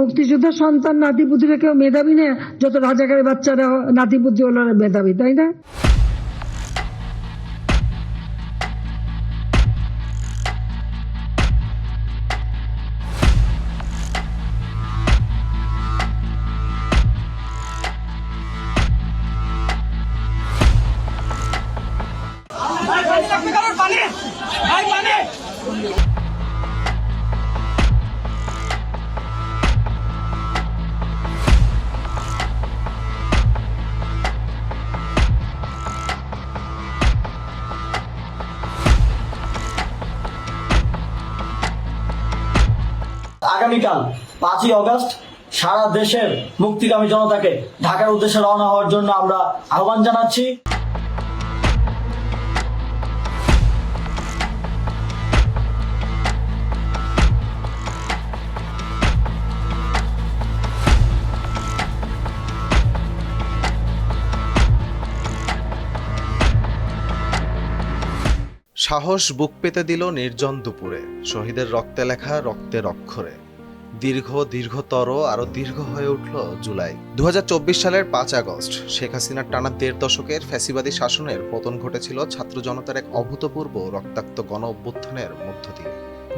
মুক্তিযোদ্ধার সন্তান নাতিপুতিরা কেউ মেধাবী না, যত রাজাকারের বাচ্চারা নাতিপুতি হলো মেধাবী, তাই না? আগামীকাল 5ই অগস্ট সারা দেশের মুক্তিকামী জনতাকে ঢাকার উদ্দেশ্যে রওনা হওয়ার জন্য আমরা আহ্বান জানাচ্ছি। সাহস বুক পেতে দিল নির্জন দুপুরে, শহীদের রক্তে লেখা রক্তের অক্ষরে। দীর্ঘতর আরো দীর্ঘ হয়ে উঠল জুলাই। 2024 সালের 5 আগস্ট শেখ হাসিনার টানা 1.5 দশকের ফ্যাসিবাদী শাসনের পতন ঘটেছিল ছাত্র জনতার এক অভূতপূর্ব রক্তাক্ত গণ অভ্যুত্থানের মধ্য দিয়ে।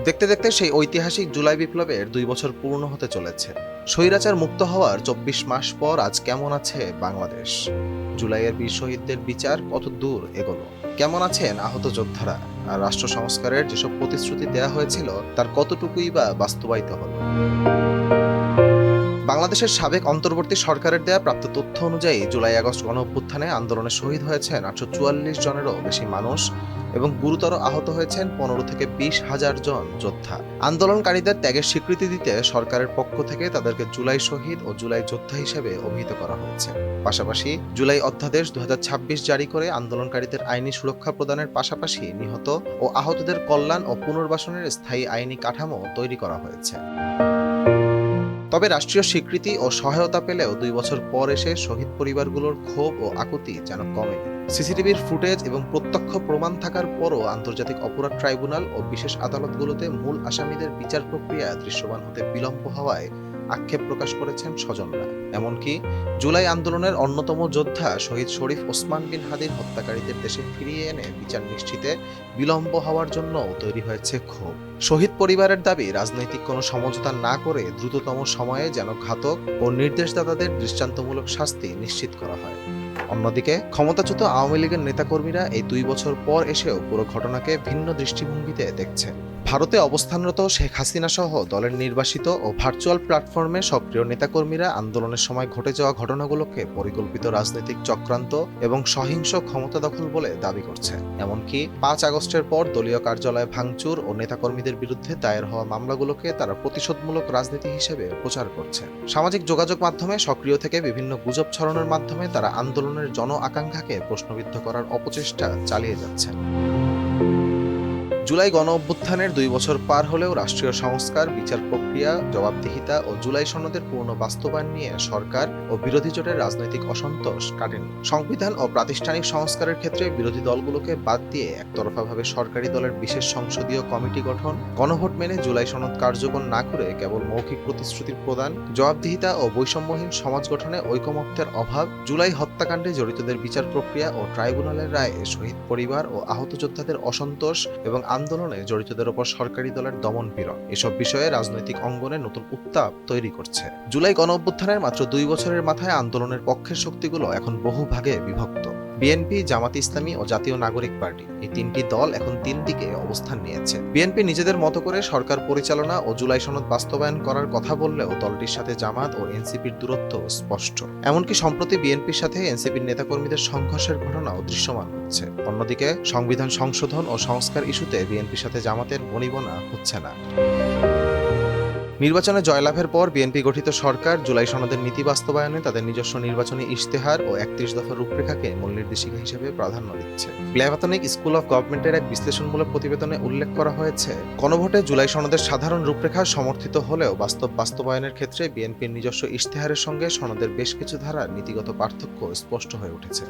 দেখতে দেখতে সেই ঐতিহাসিক জুলাই বিপ্লবের 2 বছর পূর্ণ হতে চলেছে। স্বৈরাচার মুক্ত হওয়ার 24 মাস পর আজ কেমন আছে বাংলাদেশ? জুলাইয়ের বীর শহীদদের বিচার কত দূর এগোলো? কেমন আছেন আহত যোদ্ধারা? আর রাষ্ট্র সংস্কারের যেসব প্রতিশ্রুতি দেয়া হয়েছিল তার কতটুকুই বা বাস্তবায়িত হলো? বাংলাদেশের সাবেক অন্তর্বর্তী সরকারের দেয়া প্রাপ্ত তথ্য অনুযায়ী জুলাই আগস্ট গণ অভ্যুত্থানে আন্দোলনে শহীদ হয়েছেন 844 জনেরও বেশি মানুষ এবং গুরুতর আহত হয়েছেন 15 থেকে 20 হাজার জন যোদ্ধা। আন্দোলনকারীদের ত্যাগের স্বীকৃতি দিতে সরকারের পক্ষ থেকে তাদেরকে জুলাই শহীদ ও জুলাই যোদ্ধা হিসেবে অভিহিত করা হয়েছে। পাশাপাশি জুলাই অধ্যাদেশ 2026 জারি করে আন্দোলনকারীদের আইনি সুরক্ষা প্রদানের পাশাপাশি নিহত ও আহতদের কল্যাণ ও পুনর্বাসনের স্থায়ী আইনি কাঠামো তৈরি করা হয়েছে। তবে রাষ্ট্রীয় স্বীকৃতি ও সহায়তা পেলেও 2 বছর পর এসে শহীদ পরিবারগুলোর ক্ষোভ ও আকুতি যেন কমেনি। সিসিটিভির ফুটেজ এবং প্রত্যক্ষ প্রমাণ থাকার পরও আন্তর্জাতিক অপরাধ ট্রাইব্যুনাল ও বিশেষ আদালতগুলোতে মূল আসামিদের বিচার প্রক্রিয়া দৃশ্যমান হতে বিলম্ব হওয়ায় আক্ষেপ প্রকাশ করেছেন স্বজনরা। এমনকি জুলাই আন্দোলনের অন্যতম যোদ্ধা শহীদ শরীফ ওসমান বিন হাদির হত্যাকারীদের দেশে ফিরিয়ে এনে বিচার নিশ্চিতে বিলম্ব হওয়ার জন্য তৈরি হয়েছে ক্ষোভ। শহীদ পরিবারের দাবি, রাজনৈতিক কোনো সমঝোতা না করে দ্রুততম সময়ে যেন ঘাতক ও নির্দেশদাতাদের দৃষ্টান্তমূলক শাস্তি নিশ্চিত করা হয়। অন্যদিকে ক্ষমতাচ্যুত আওয়ামী লীগের নেতাকর্মীরা এই 2 বছর পর এসেও পুরো ঘটনাকে ভিন্ন দৃষ্টিভঙ্গিতে দেখছেন। ভারতে অবস্থানরত শেখ হাসিনা সহ দলের নির্বাসিত ও ভার্চুয়াল প্ল্যাটফর্মে সক্রিয় নেতাকর্মীরা আন্দোলনের সময় ঘটে যাওয়া ঘটনাগুলোকে পরিকল্পিত রাজনৈতিক চক্রান্ত এবং সহিংস ক্ষমতা দখল বলে দাবি করছে। এমনকি 5 আগস্টের পর দলীয় কার্যালয় ভাঙচুর ও নেতাকর্মীদের বিরুদ্ধে দায়ের হওয়া মামলাগুলোকে তারা প্রতিশোধমূলক রাজনীতি হিসেবে প্রচার করছে। সামাজিক যোগাযোগ মাধ্যমে সক্রিয় থেকে বিভিন্ন গুজব ছড়ানোর মাধ্যমে তারা আন্দোলনের জন আকাঙ্ক্ষাকে প্রশ্নবিদ্ধ করার অপচেষ্টা চালিয়ে যাচ্ছেন। জুলাই গণ অভ্যুত্থানের 2 বছর পার হলেও রাষ্ট্রীয় সংস্কার, বিচার প্রক্রিয়া, জবাবদিহিতা ও জুলাই সনদের পূর্ণ বাস্তবায়ন নিয়ে সরকার ও বিরোধী জোটের রাজনৈতিক অসন্তোষ কাটেনি। সংবিধান ও প্রাতিষ্ঠানিক সংস্কারের ক্ষেত্রে বিরোধী দলগুলোকে বাদ দিয়ে একতরফাভাবে সরকারি দলের বিশেষ সংসদীয় কমিটি গঠন, গণভোট মেনে জুলাই সনদ কার্যকর না করে কেবল মৌখিক প্রতিশ্রুতির প্রদান, জবাবদিহিতা ও বৈষম্যহীন সমাজ গঠনে ঐকমত্যের অভাব, জুলাই হত্যাকাণ্ডে জড়িতদের বিচার প্রক্রিয়া ও ট্রাইব্যুনালের রায়ে শহীদ পরিবার ও আহত যোদ্ধাদের অসন্তোষ এবং আন্দোলনে জড়িতদের ওপর সরকারি দলের দমন-পীড়ন, এসব বিষয়ে রাজনৈতিক অঙ্গনে নতুন উত্তাপ তৈরি করছে। জুলাই গণ অভ্যুত্থানের মাত্র 2 বছরের মাথায় আন্দোলনের পক্ষের শক্তিগুলো এখন বহু ভাগে বিভক্ত। বিএনপি, জামাত ইসলামী ও জাতীয় নাগরিক পার্টি, এই 3টি দল এখন 3 দিকে অবস্থান নিয়েছে। বিএনপি নিজেদের মতো করে সরকার পরিচালনা ও জুলাই সনদ বাস্তবায়ন করার কথা বললেও দলটির সাথে জামাত ও এনসিপির দূরত্ব স্পষ্ট। এমনকি সম্প্রতি বিএনপির সাথে এনসিপির নেতাকর্মীদের সংঘর্ষের ঘটনাও দৃশ্যমান হচ্ছে। অন্যদিকে সংবিধান সংশোধন ও সংস্কার ইস্যুতে বিএনপির সাথে জামাতের বনিবনা হচ্ছে না। নির্বাচনে জয়লাভের পর বিএনপি গঠিত সরকার জুলাই সনদের নীতি বাস্তবায়নে তাদের নিজস্ব নির্বাচনী ইশতেহার ও 31 দফার রূপরেখাকে মূল নির্দেশিকা হিসেবে প্রাধান্য দিচ্ছে। ব্ল্যাভাতনিক স্কুল অফ গভর্নমেন্টের এক বিশ্লেষণমূলক প্রতিবেদনে উল্লেখ করা হয়েছে, গণভোটে জুলাই সনদের সাধারণ রূপরেখা সমর্থিত হলেও বাস্তবায়নের ক্ষেত্রে বিএনপির নিজস্ব ইশতেহারের সঙ্গে সনদের বেশ কিছু ধারার নীতিগত পার্থক্য স্পষ্ট হয়ে উঠেছে।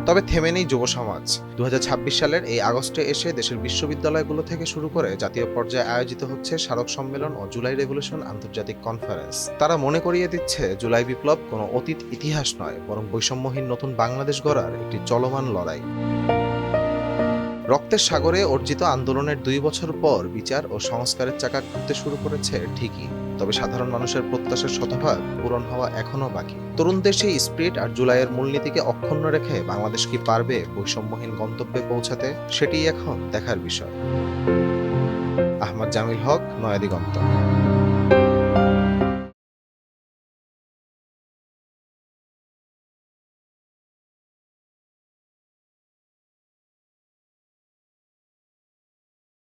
তবে থেমে নেই যুব সমাজ। 2026 সালের এই আগস্টে এসে দেশের বিশ্ববিদ্যালয়গুলো থেকে শুরু করে জাতীয় পর্যায়ে আয়োজিত হচ্ছে স্মারক সম্মেলন ও জুলাই রেভলিউশন আন্তর্জাতিক কনফারেন্স। তারা মনে করিয়ে দিচ্ছে জুলাই বিপ্লব কোনো অতীত ইতিহাস নয়, বরং বৈষম্যহীন নতুন বাংলাদেশ গড়ার একটি চলমান লড়াই। রক্তের সাগরে অর্জিত আন্দোলনের 2 বছর পর বিচার ও সংস্কারের চাকা ঘুরতে শুরু করেছে ঠিকই, তবে সাধারণ মানুষের প্রত্যাশার শতভাগ পূরণ হওয়া এখনো বাকি। তরুণদের সেই স্পিরিট আর জুলাইয়ের মূলনীতিকে অক্ষুণ্ণ রেখে বাংলাদেশ কি পারবে বৈষম্যহীন গন্তব্যে পৌঁছাতে, সেটি এখন দেখার বিষয়। আহমদ জামিল হক, নয়া দিগন্ত।